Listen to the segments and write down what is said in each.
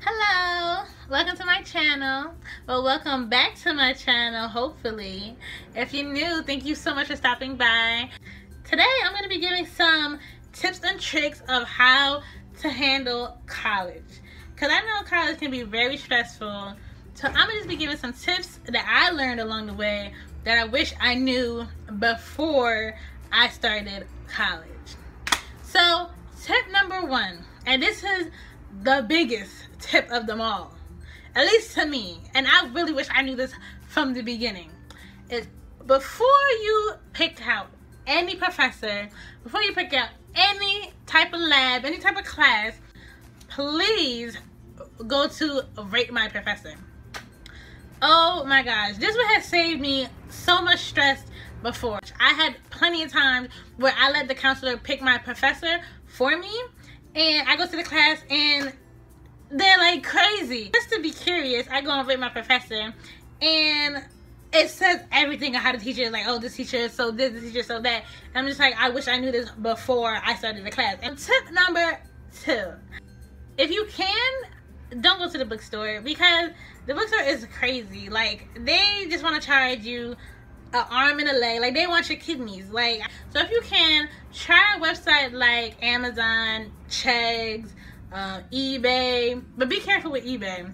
Hello, welcome to my channel. Well, welcome back to my channel, hopefully. If you're new, thank you so much for stopping by. Today I'm going to be giving some tips and tricks of how to handle college, because I know college can be very stressful. So I'm going to just be giving some tips that I learned along the way that I wish I knew before I started college. So tip number one, and this is the biggest tip of them all, at least to me, and I really wish I knew this from the beginning, is before you pick out any professor, before you pick out any type of lab, any type of class, please go to Rate My Professor. Oh my gosh, this would have saved me so much stress before. I had plenty of times where I let the counselor pick my professor for me, and I go to the class and they're like crazy. Just to be curious, I go and Rate My Professor, and it says everything on how the teacher is like, oh, this teacher is so this teacher is so that. And I'm just like, I wish I knew this before I started the class. And tip number two, if you can, don't go to the bookstore, because the bookstore is crazy. Like, they just want to charge you an arm and a leg. Like, they want your kidneys. Like, so if you can, try a website like Amazon, Cheggs, eBay, but be careful with eBay.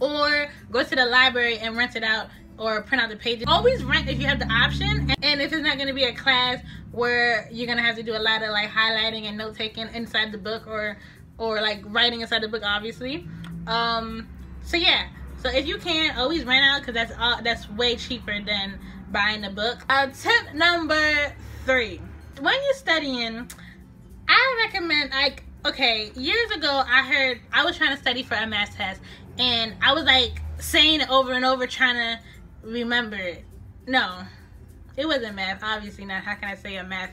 Or go to the library and rent it out, or print out the pages. Always rent if you have the option, and if it's not going to be a class where you're going to have to do a lot of like highlighting and note taking inside the book, or like writing inside the book, obviously. So yeah, so if you can, always rent out, because that's way cheaper than buying the book. Tip number three, when you're studying, I recommend, like, okay, years ago I was trying to study for a math test, and I was like saying it over and over, trying to remember it. No, it wasn't math, obviously not. How can I say a math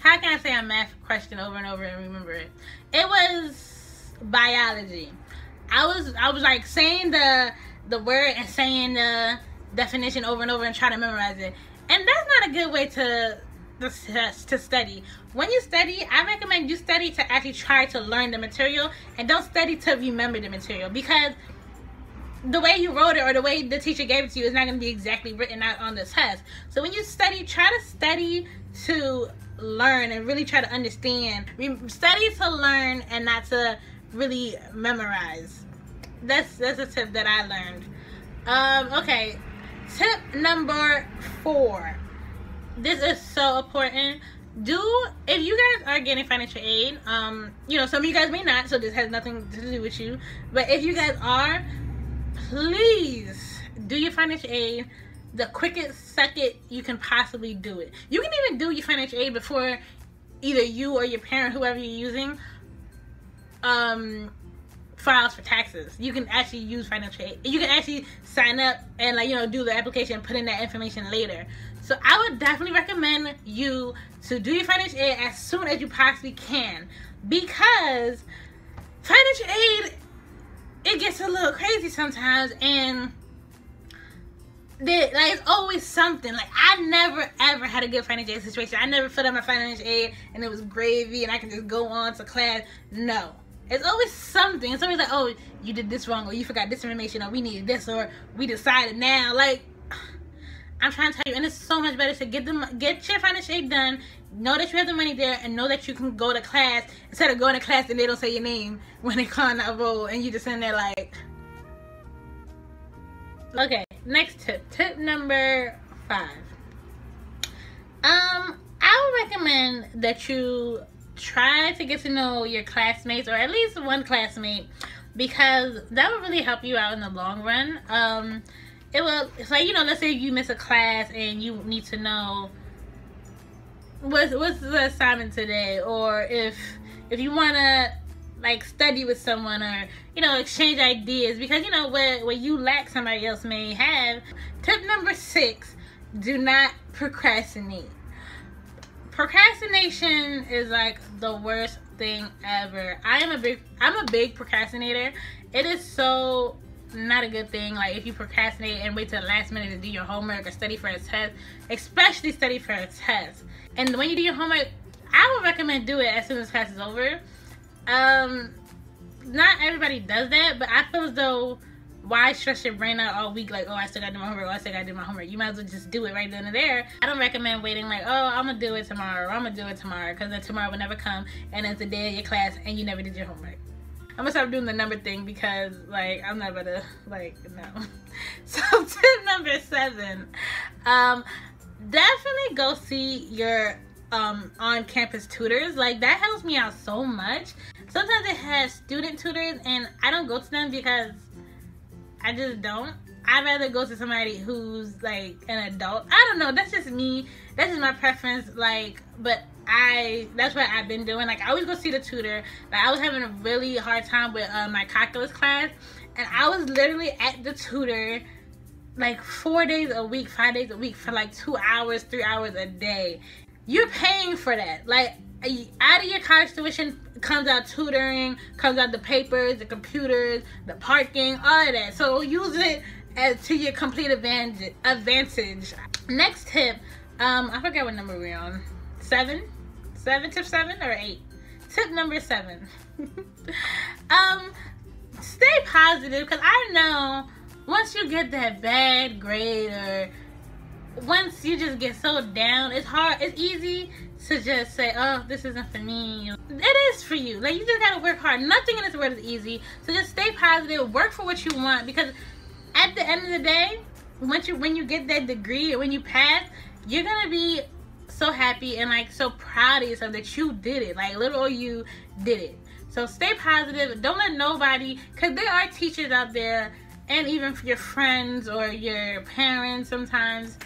how can I say a math question over and over and remember it? It was biology. I was like saying the word and saying the definition over and over and try to memorize it, and that's not a good way to study. When you study, I recommend you study to actually try to learn the material, and don't study to remember the material, because the way you wrote it or the way the teacher gave it to you is not going to be exactly written out on the test. So when you study, try to study to learn and really try to understand. Study to learn and not to really memorize. That's a tip that I learned. Okay, tip number four. This is so important. If you guys are getting financial aid, you know, some of you guys may not, so this has nothing to do with you, but if you guys are, please do your financial aid the quickest second you can possibly do it. You can even do your financial aid before either you or your parent, whoever you're using, files for taxes. You can actually use financial aid. You can actually sign up and, like, you know, do the application and put in that information later. So I would definitely recommend you to do your financial aid as soon as you possibly can, because financial aid, it gets a little crazy sometimes, and it's always something. Like, I never ever had a good financial aid situation. I never filled out my financial aid and it was gravy and I can just go on to class. No. It's always something. It's always like, oh, you did this wrong, or you forgot this information, or we needed this, or we decided now. Like, I'm trying to tell you, and it's so much better to get your financial aid done, know that you have the money there, and know that you can go to class, instead of going to class and they don't say your name when they call on that roll, and you just in there like. Okay, next tip. Tip number 5. I would recommend that you try to get to know your classmates, or at least one classmate, because that will really help you out in the long run. It's like, you know, let's say you miss a class and you need to know what's the assignment today, or if you want to, like, study with someone, or, you know, exchange ideas, because, you know, where you lack, somebody else may have. Tip number 6, do not procrastinate. Procrastination is like the worst thing ever. I'm a big procrastinator. It is so not a good thing. Like, if you procrastinate and wait till the last minute to do your homework or study for a test, especially study for a test. And when you do your homework, I would recommend do it as soon as class is over. not everybody does that, but I feel as though, why stress your brain out all week like, oh, I still gotta do my homework, oh, I still gotta do my homework. You might as well just do it right then and there. I don't recommend waiting like, oh, I'm gonna do it tomorrow, or I'm gonna do it tomorrow, because then tomorrow will never come, and it's the day of your class, and you never did your homework. I'm gonna stop doing the number thing, because, like, I'm not about to, like, no. So, tip number 7. Definitely go see your on-campus tutors. Like, that helps me out so much. Sometimes it has student tutors, and I don't go to them because I just don't. I'd rather go to somebody who's like an adult. I don't know. That's just me. That's just my preference. Like, but that's what I've been doing. Like, I always go see the tutor. Like, I was having a really hard time with my calculus class, and I was literally at the tutor like 4 days a week, 5 days a week for like 2 hours, 3 hours a day. You're paying for that. Like, out of your college tuition comes out tutoring, comes out the papers, the computers, the parking, all of that. So use it to your complete advantage. Next tip, I forgot what number we're on. 7? Tip 7 or 8? Tip number 7. Stay positive, because I know once you get that bad grade, or once you just get so down, it's hard. It's easy to just say, oh, this isn't for me. It is for you. Like, you just gotta work hard. Nothing in this world is easy. So just stay positive, work for what you want, because at the end of the day, when you get that degree, when you pass, you're gonna be so happy and like so proud of yourself that you did it. Like, little old you did it. So stay positive. Don't let nobody, because there are teachers out there, and even for your friends or your parents sometimes.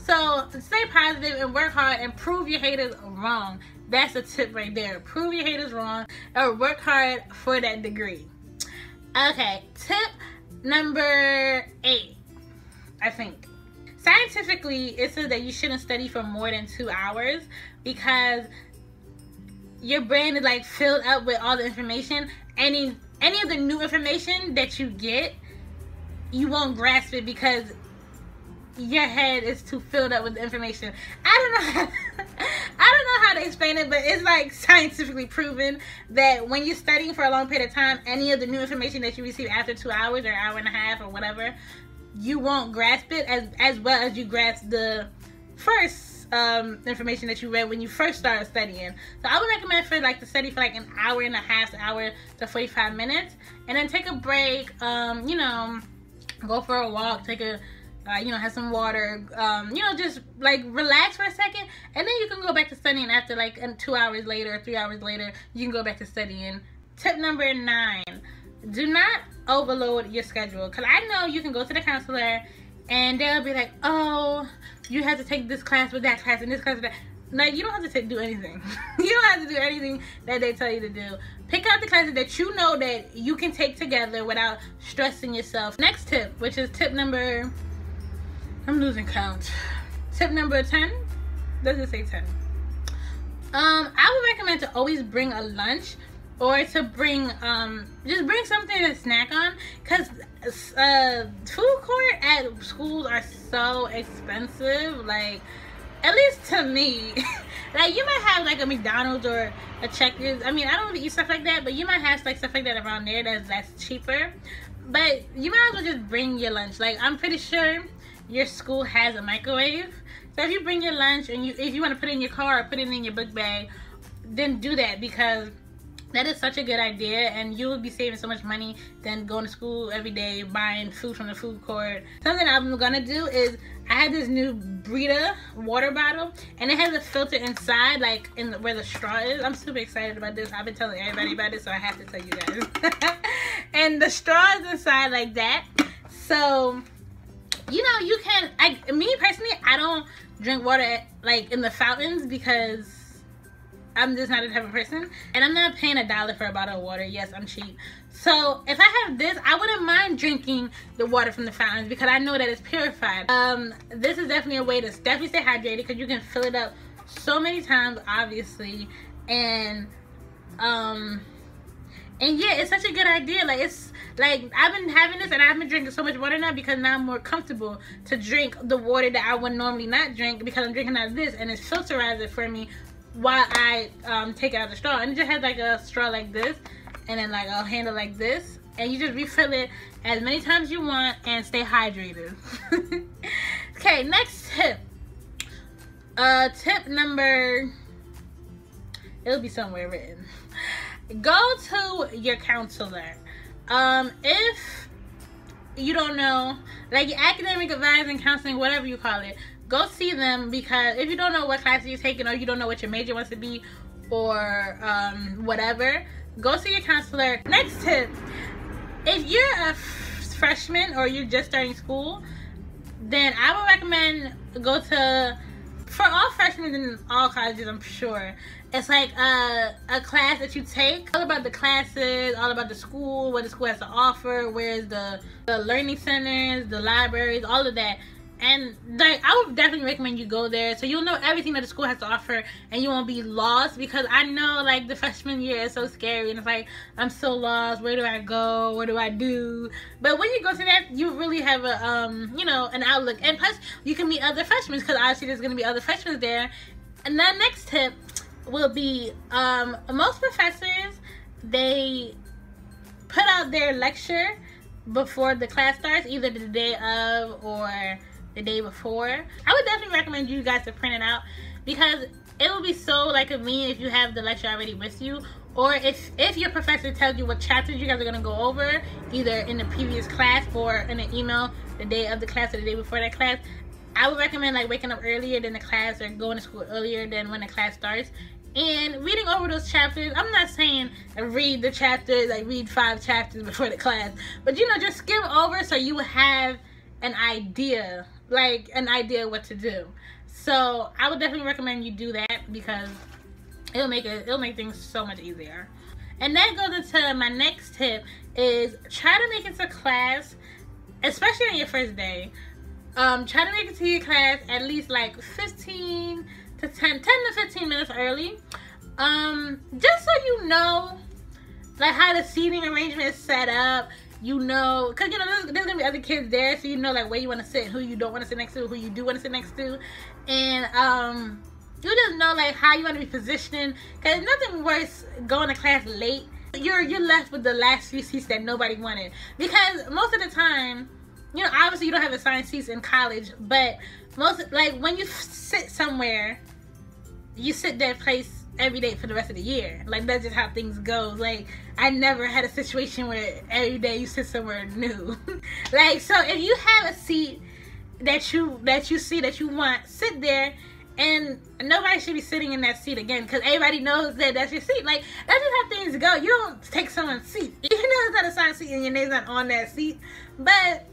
So stay positive and work hard and prove your haters wrong. That's a tip right there. Prove your haters wrong or work hard for that degree. Okay, tip number 8, I think. Scientifically, it says that you shouldn't study for more than 2 hours, because your brain is like filled up with all the information. Any of the new information that you get, you won't grasp it because your head is too filled up with information. I don't know how to explain it, but it's like scientifically proven that when you're studying for a long period of time, any of the new information that you receive after 2 hours or hour and a half or whatever, you won't grasp it as well as you grasp the first information that you read when you first started studying. So I would recommend for like to study for like an hour and a half to hour to 45 minutes, and then take a break. You know, go for a walk, take a you know, have some water, you know, just like relax for a second, and then you can go back to studying after like 2 hours later or 3 hours later. You can go back to studying. Tip number 9, do not overload your schedule, because I know you can go to the counselor and they'll be like, oh, you have to take this class with that class and this class with that. Like, you don't have to do anything. You don't have to do anything that they tell you to do. Pick out the classes that you know that you can take together without stressing yourself. Next tip, which is tip number, I'm losing count. Tip number 10? Does it say 10? I would recommend to always bring a lunch, or to bring, just bring something to snack on, because food court at schools are so expensive. Like, at least to me. Like, you might have like a McDonald's or a Checkers. I mean, I don't really eat stuff like that, but you might have like stuff like that around there that's cheaper. But you might as well just bring your lunch. Like, I'm pretty sure your school has a microwave, so if you bring your lunch and if you want to put it in your car or put it in your book bag, then do that, because that is such a good idea, and you will be saving so much money than going to school every day buying food from the food court. Something I'm gonna do is, I have this new Brita water bottle, and it has a filter inside, like where the straw is. I'm super excited about this. I've been telling everybody about this, so I have to tell you guys. And the straw is inside like that, so you know, you can, me personally, I don't drink water like in the fountains, because I'm just not the type of person, and I'm not paying $1 for a bottle of water. Yes, I'm cheap. So if I have this, I wouldn't mind drinking the water from the fountains, because I know that it's purified. This is definitely a way to definitely stay hydrated, because you can fill it up so many times, obviously, and yeah, it's such a good idea. Like, it's like, I've been having this and I've been drinking so much water now, because now I'm more comfortable to drink the water that I would normally not drink, because I'm drinking out of this, and it's filterized it for me while I take it out of the straw. And it just has like a straw like this, and then like a handle like this, and you just refill it as many times as you want and stay hydrated. Okay, next tip. Tip number, it'll be somewhere written. Go to your counselor. If you don't know, like your academic advising, counseling, whatever you call it, go see them, because if you don't know what classes you're taking, or you don't know what your major wants to be, or whatever, go see your counselor. Next tip, if you're a freshman or you're just starting school, then I would recommend go to, for all freshmen in all colleges, I'm sure, it's like a class that you take, all about the classes, all about the school, what the school has to offer, where's the learning centers, the libraries, all of that. And like, I would definitely recommend you go there, so you'll know everything that the school has to offer, and you won't be lost. Because I know, like, the freshman year is so scary, and it's like, I'm so lost. Where do I go? What do I do? But when you go to that, you really have a you know, an outlook, and plus you can meet other freshmen, because obviously there's gonna be other freshmen there. And the next tip will be, most professors, they put out their lecture before the class starts, either the day of or the day before. I would definitely recommend you guys to print it out, because it will be so like convenient if you have the lecture already with you, or if your professor tells you what chapters you guys are going to go over, either in the previous class or in an email the day of the class or the day before that class. I would recommend like waking up earlier than the class, or going to school earlier than when the class starts, and reading over those chapters. I'm not saying read the chapters, like read 5 chapters before the class, but you know, just skim over so you have an idea, like an idea what to do. So I would definitely recommend you do that, because it'll make things so much easier. And that goes into my next tip, is try to make it to class, especially on your first day. Try to make it to your class at least like 10 to 15 minutes early, just so you know like how the seating arrangement is set up. You know, because you know there's gonna be other kids there, so you know like where you want to sit, who you don't want to sit next to, who you do want to sit next to, and you just know like how you want to be positioning, because nothing worse going to class late. You're left with the last few seats that nobody wanted, because most of the time, you know, obviously you don't have assigned seats in college, but like when you sit somewhere, you sit that place every day for the rest of the year. Like, that's just how things go. Like, I never had a situation where every day you sit somewhere new. Like, so if you have a seat that you see that you want, sit there, and nobody should be sitting in that seat again, because everybody knows that that's your seat. Like, that's just how things go. You don't take someone's seat. You know it's not a assigned seat and your name's not on that seat, but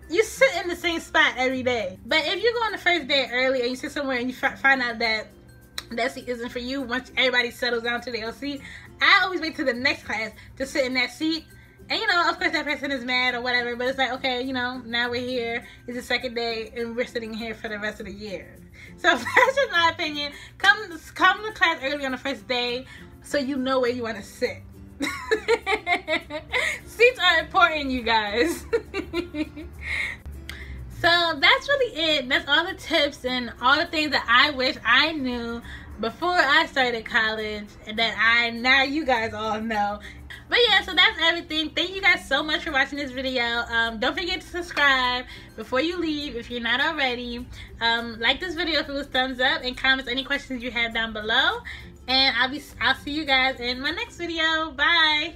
you sit in the same spot every day. But if you go on the first day early and you sit somewhere and you find out that that seat isn't for you, once everybody settles down to their own seat, I always wait till the next class to sit in that seat. And you know, of course that person is mad or whatever, but it's like, okay, you know, now we're here, it's the second day, and we're sitting here for the rest of the year. So that's just my opinion. Come to class early on the first day so you know where you want to sit. Seats are important, you guys. So that's really it. That's all the tips and all the things that I wish I knew before I started college, and that now you guys all know. But yeah, so that's everything. Thank you guys so much for watching this video. Don't forget to subscribe before you leave if you're not already. Like this video if it was thumbs up, and comment any questions you have down below. And I'll see you guys in my next video. Bye.